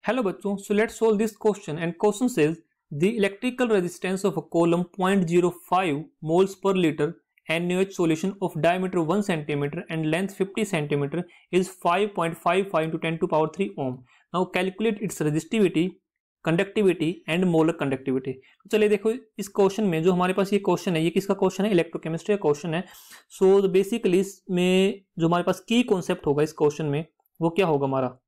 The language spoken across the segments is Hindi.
हेलो बच्चों, so let's solve this question and question says the electrical resistance of a column 0.05 moles per litre NaOH solution of diameter 1 centimeter and length 50 centimeter is 5.55 into 10 to power 3 ohm. Now calculate its resistivity, conductivity and molar conductivity. तो चलिए देखो इस क्वेश्चन में जो हमारे पास ये क्वेश्चन है, ये किसका क्वेश्चन है? इलेक्ट्रोकेमिस्ट्री का क्वेश्चन है. सो बेसिकली इसमें जो हमारे पास की कॉन्सेप्ट होगा इस क्वेश्चन में वो क्या होगा? हमारा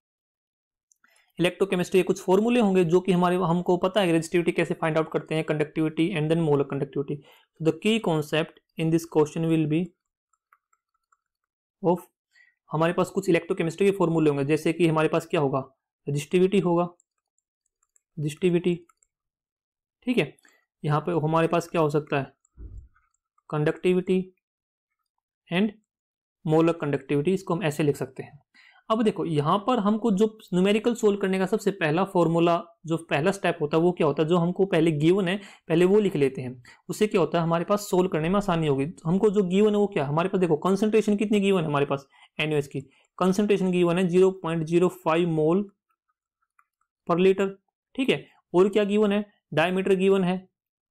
इलेक्ट्रोकेमिस्ट्री के कुछ फॉर्मूले होंगे जो कि हमको पता है रेजिस्टिविटी कैसे फाइंड आउट करते हैं, conductivity and then molar conductivity. The key concept in this question will be of, हमारे पास कुछ इलेक्ट्रोकेमिस्ट्री के फॉर्मूले होंगे, जैसे कि हमारे पास क्या होगा? रेजिस्टिविटी होगा, रेजिस्टिविटी. ठीक है, यहाँ पे हमारे पास क्या हो सकता है? Conductivity and molar conductivity. इसको हम ऐसे लिख सकते हैं. अब देखो यहाँ पर हमको जो न्यूमेरिकल सोल्व करने का सबसे पहला फॉर्मूला, जो पहला स्टेप होता है वो क्या होता है? जो हमको पहले गिवन है पहले वो लिख लेते हैं. उससे क्या होता है? हमारे पास सोल्व करने में आसानी होगी. हमको जो गिवन है वो क्या? हमारे पास देखो कंसंट्रेशन कितनी गिवन है हमारे पास NaOH की. कंसंट्रेशन गिवन है 0.05 मोल पर लीटर. ठीक है, और क्या गिवन है? डायमीटर गिवन है.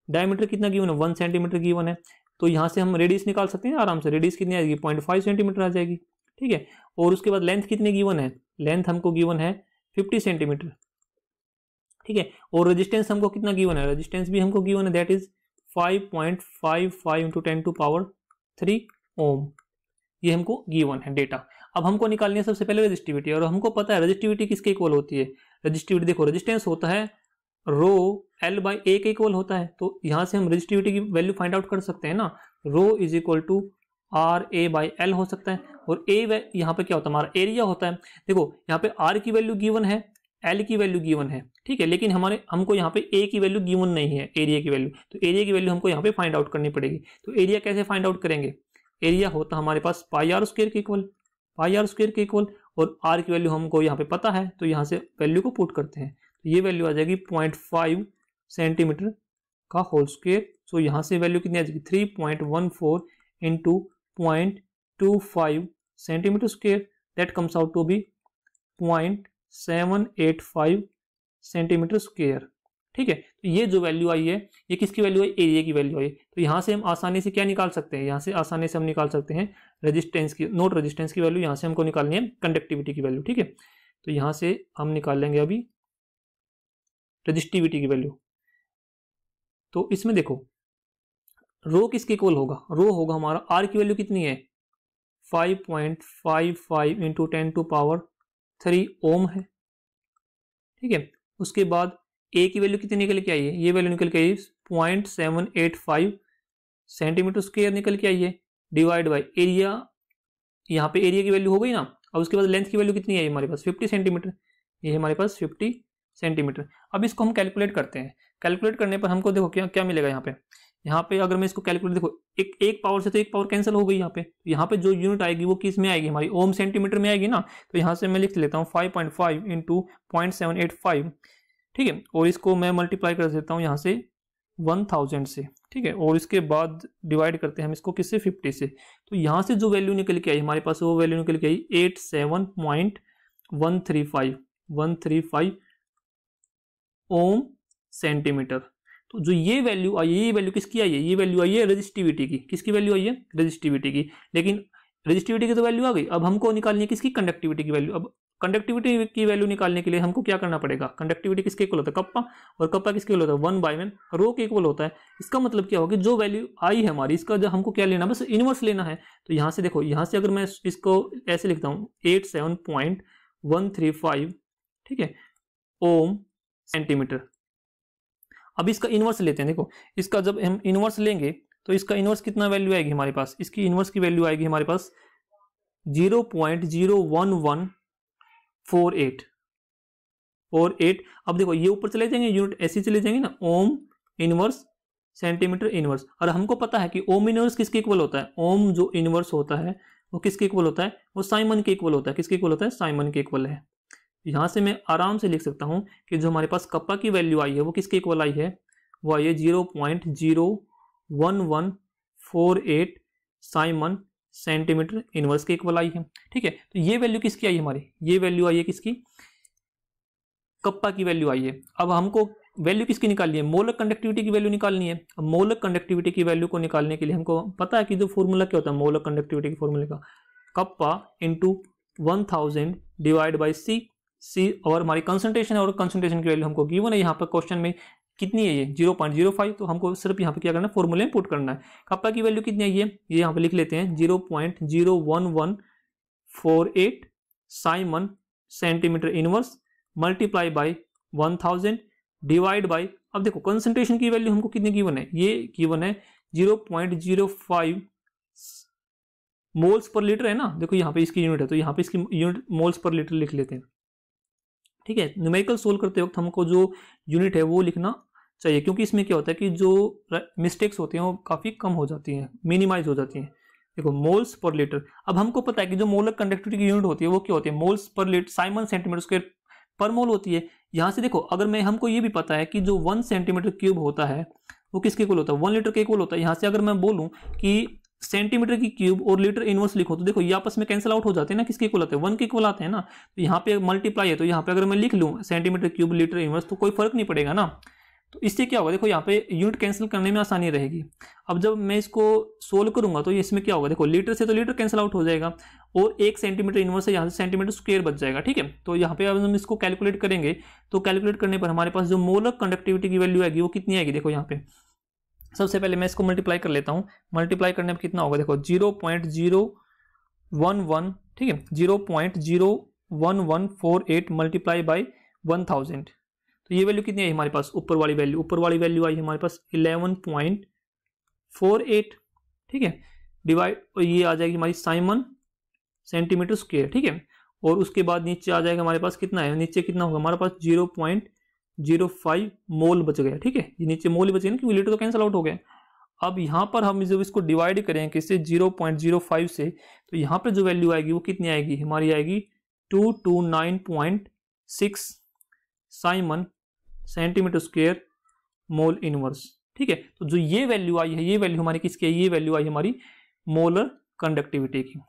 डायमीटर कितना गिवन है? 1 सेंटीमीटर गिवन है. तो यहाँ से हम रेडियस निकाल सकते हैं आराम से. रेडियस कितनी आएगी? 0.5 सेंटीमीटर आ जाएगी. ठीक है, और उसके बाद लेंथ कितनी गिवन है? लेंथ हमको गिवन है 50 सेंटीमीटर. ठीक है, और रेजिस्टेंस हमको कितना गिवन है? रेजिस्टेंस भी हमको गिवन है, that is 5.55 into 10 to power 3 ohm. ये हमको गिवन है डेटा. अब हमको निकालनी है सबसे पहले रेजिस्टिविटी, और हमको पता है रेजिस्टिविटी किसके इक्वल होती है? रेजिस्टिविटी देखो, रेजिस्टेंस होता है रो L बाई ए के इक्वल होता है. तो यहाँ से हम रेजिस्टिविटी की वैल्यू फाइंड आउट कर सकते हैं ना. Rho is equal to R A by L हो सकता है, और ए यहाँ पे क्या होता है? हमारा एरिया होता है. देखो यहाँ पे आर की वैल्यू गिवन है, एल की वैल्यू गिवन है. ठीक है, लेकिन हमको यहाँ पे ए की वैल्यू गिवन नहीं है, एरिया की वैल्यू. तो एरिया की वैल्यू हमको यहाँ पे फाइंड आउट करनी पड़ेगी. तो एरिया कैसे फाइंड आउट करेंगे? एरिया होता है हमारे पास पाई आर स्क्वायर के इक्वल, पाई आर स्क्वायर के इक्वल, और आर की वैल्यू हमको यहाँ पे पता है, तो यहाँ से वैल्यू को पुट करते हैं. तो ये वैल्यू आ जाएगी 0.5 सेंटीमीटर का होल स्क्वायर. सो यहाँ से वैल्यू कितनी आ जाएगी? 3.14 into 0.25 centimetre square. That comes out to be 0.785 centimetre square. ठीक है, तो ये जो वैल्यू आई है ये किसकी वैल्यू है? एरिया की वैल्यू आई. तो यहाँ से हम आसानी से क्या निकाल सकते हैं? यहाँ से आसानी से हम निकाल सकते हैं रेजिस्टेंस की, नोट रेजिस्टेंस की वैल्यू. यहाँ से हमको निकालनी है कंडक्टिविटी की वैल्यू. ठीक है, तो यहाँ से हम निकाल लेंगे अभी रेजिस्टिविटी की वैल्यू. तो इसमें देखो रो किसके इक्वल होगा? रो होगा हमारा, आर की वैल्यू कितनी है? 5.55 इंटू 10 टू पावर 3 ओम है. ठीक है, उसके बाद ए की वैल्यू कितनी निकल के आई है? ये वैल्यू निकल के आई 0.785 सेंटीमीटर स्क्वायर निकल के आई है, डिवाइड बाई एरिया. यहाँ पे एरिया की वैल्यू हो गई ना. अब उसके बाद लेंथ की वैल्यू कितनी आई हमारे पास? 50 सेंटीमीटर. ये हमारे पास 50 सेंटीमीटर. अब इसको हम कैलकुलेट करते हैं. कैलकुलेट करने पर हमको देखो क्या क्या मिलेगा यहाँ पे. यहाँ पे अगर मैं इसको कैलकुलेट, देखो एक पावर से तो एक पावर कैंसिल हो गई यहाँ पे. यहाँ पे जो यूनिट आएगी वो किस में आएगी? हमारी ओम सेंटीमीटर में आएगी ना. तो यहाँ से मैं लिख लेता हूँ 5.5 इंटू 0.785. ठीक है, और इसको मैं मल्टीप्लाई कर देता हूँ यहाँ से 1000 से. ठीक है, और इसके बाद डिवाइड करते हैं हम इसको किससे? 50 से. तो यहाँ से जो वैल्यू निकल के आई हमारे पास, वो वैल्यू निकल के आई 87.135 ओम सेंटीमीटर. तो जो ये वैल्यू आई है, ये वैल्यू किसकी आई है? ये वैल्यू आई है रेजिस्टिविटी की. किसकी वैल्यू आई है? रेजिस्टिविटी की. लेकिन रेजिस्टिविटी की तो वैल्यू आ गई, अब हमको निकालनी है किसकी? कंडक्टिविटी की वैल्यू. अब कंडक्टिविटी की वैल्यू निकालने के लिए हमको क्या करना पड़ेगा? कंडक्टिविटी किसके इक्वल होता है? कप्पा. और कप्पा किसके इक्वल होता है? 1/1 रो के इक्वल होता है. इसका मतलब क्या होगा? जो वैल्यू आई है हमारी, इसका जो हमको क्या लेना, बस इनवर्स लेना है. तो यहाँ से देखो, यहाँ से अगर मैं इसको ऐसे लिखता हूँ 87.135, ठीक है, ओम सेंटीमीटर. अब इसका इनवर्स लेते हैं. देखो इसका जब हम इनवर्स लेंगे तो इसका इनवर्स कितना वैल्यू आएगी हमारे पास? इसकी इनवर्स की वैल्यू आएगी हमारे पास 0.01148. अब देखो ये ऊपर चले जाएंगे, यूनिट ऐसे चले जाएंगे ना, ओम इनवर्स सेंटीमीटर इनवर्स. और हमको पता है कि ओम इनवर्स किसके इक्वल होता है? ओम जो इनवर्स होता है वो किसके इक्वल होता है? वो साइमन के इक्वल होता है. किसके इक्वल होता है? साइमन के इक्वल है. यहाँ से मैं आराम से लिख सकता हूँ कि जो हमारे पास कप्पा की वैल्यू आई है वो किसके इक्वल आई है? वो आई है 0.01148 साइमन सेंटीमीटर इनवर्स के इक्वल आई है. ठीक है, तो ये वैल्यू किसकी आई है हमारी? ये वैल्यू आई है किसकी? कप्पा की वैल्यू आई है। अब हमको वैल्यू किसकी निकालनी है, मोलर कंडक्टिविटी की वैल्यू निकालनी है। अब मोलर कंडक्टिविटी की वैल्यू को निकालने के लिए हमको पता है कि जो फॉर्मूला क्या होता है मोलर कंडक्टिविटी के फॉर्मूले का, कप्पा इंटू 1000 डिवाइड बाई सी और हमारी कंसंट्रेशन है, और कंसंट्रेशन की वैल्यू हमको गिवन है यहाँ पर क्वेश्चन में कितनी है, ये 0.05। तो हमको सिर्फ यहाँ पे क्या करना है, फॉर्मूले में पुट करना है। कप्पा की वैल्यू कितनी है, ये यहाँ पे लिख लेते हैं 0.01148 Simon centimetre inverse multiply by 1000 divide by, अब देखो कंसंट्रेशन की वैल्यू हमको कितनी गिवन है, ये गिवन है 0.05 मोल्स पर लीटर है ना। देखो यहाँ पे इसकी यूनिट है, तो यहाँ पे इसकी यूनिट मोल्स पर लीटर लिख लेते हैं। ठीक है, न्यूमेरिकल सोल्व करते वक्त हमको जो यूनिट है वो लिखना चाहिए, क्योंकि इसमें क्या होता है कि जो मिस्टेक्स होती हैं वो काफ़ी कम हो जाती हैं, मिनिमाइज हो जाती हैं। देखो मोल्स पर लीटर, अब हमको पता है कि जो मोलर कंडक्टिविटी की यूनिट होती है वो क्या होती है, moles per litre Simon centimetre square पर मोल होती है। यहाँ से देखो अगर मैं, हमको ये भी पता है कि जो 1 सेंटीमीटर क्यूब होता है वो किसके इक्वल होता है, 1 लीटर के इक्वल होता है। यहाँ से अगर मैं बोलूँ कि सेंटीमीटर की क्यूब और लीटर इनवर्स लिखो तो देखो ये आपस में कैंसिल आउट हो जाते हैं ना, किसके इक्वल आते हैं, 1 के इक्वल आते हैं ना। तो यहाँ पे मल्टीप्लाई है, तो यहाँ पे अगर मैं लिख लूँ सेंटीमीटर क्यूब लीटर इनवर्स तो कोई फर्क नहीं पड़ेगा ना। तो इससे क्या होगा, देखो यहाँ पे यूनिट कैंसिल करने में आसानी रहेगी। अब जब मैं इसको सोल्व करूंगा तो इसमें क्या होगा, देखो लीटर से तो लीटर कैंसिल आउट हो जाएगा और 1 सेंटीमीटर इनवर्स से यहाँ से सेंटीमीटर स्क्वायर बच जाएगा। ठीक है, तो यहाँ पे अब हम इसको कैलकुलेट करेंगे, तो कैलकुलेट करने पर हमारे पास जो मोलर कंडक्टिविटी की वैल्यू आएगी वो कितनी आएगी, देखो यहाँ पे सबसे पहले मैं इसको मल्टीप्लाई कर लेता हूँ। मल्टीप्लाई करने पर कितना होगा, देखो 0.011, ठीक है 0.01148 मल्टीप्लाई बाई 1000, तो ये वैल्यू कितनी आई हमारे पास, ऊपर वाली वैल्यू आई हमारे पास 11.48। ठीक है, डिवाइड, और ये आ जाएगी हमारी साइमन सेंटीमीटर स्क्वायर। ठीक है, और उसके बाद नीचे आ जाएगा हमारे पास कितना है, नीचे कितना होगा हमारे पास 0.05 मोल बच गया। ठीक है, ये नीचे मोल ही बच गया ना, क्योंकि लीटर तो कैंसिल आउट हो गया। अब यहाँ पर हम जब इसको डिवाइड करें किससे, 0.05 से, तो यहाँ पर जो वैल्यू आएगी वो कितनी आएगी, हमारी आएगी 229.6 Simon centimetre square mole inverse. ठीक है, तो जो ये वैल्यू आई है, ये वैल्यू हमारी किसकी है, ये वैल्यू आई हमारी मोलर कंडक्टिविटी की।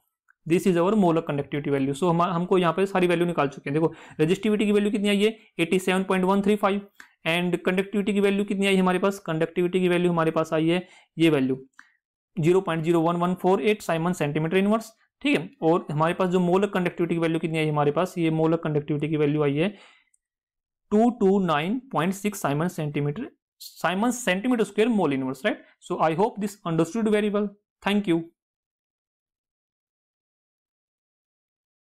This is our molar conductivity value. So हमको यहाँ पे सारी वैल्यू निकाल चुके हैं। देखो रेजिस्टिविटी की वैल्यू कितनी आई है, 87.135, एंड कंडक्टिविटी की वैल्यू कितनी आई हमारे पास, कंडक्टिविटी की वैल्यू हमारे पास आई है ये वैल्यू 0.01148 साइमन सेंटीमीटर इनवर्स। ठीक है, और हमारे पास जो मोलर कंडक्टिविटी की वैल्यू कितनी आई हमारे पास, ये मोलर कंडक्टिविटी की वैल्यू आई है 229.6 Simon centimetre square mole inverse, right. So I hope this understood very well. Thank you.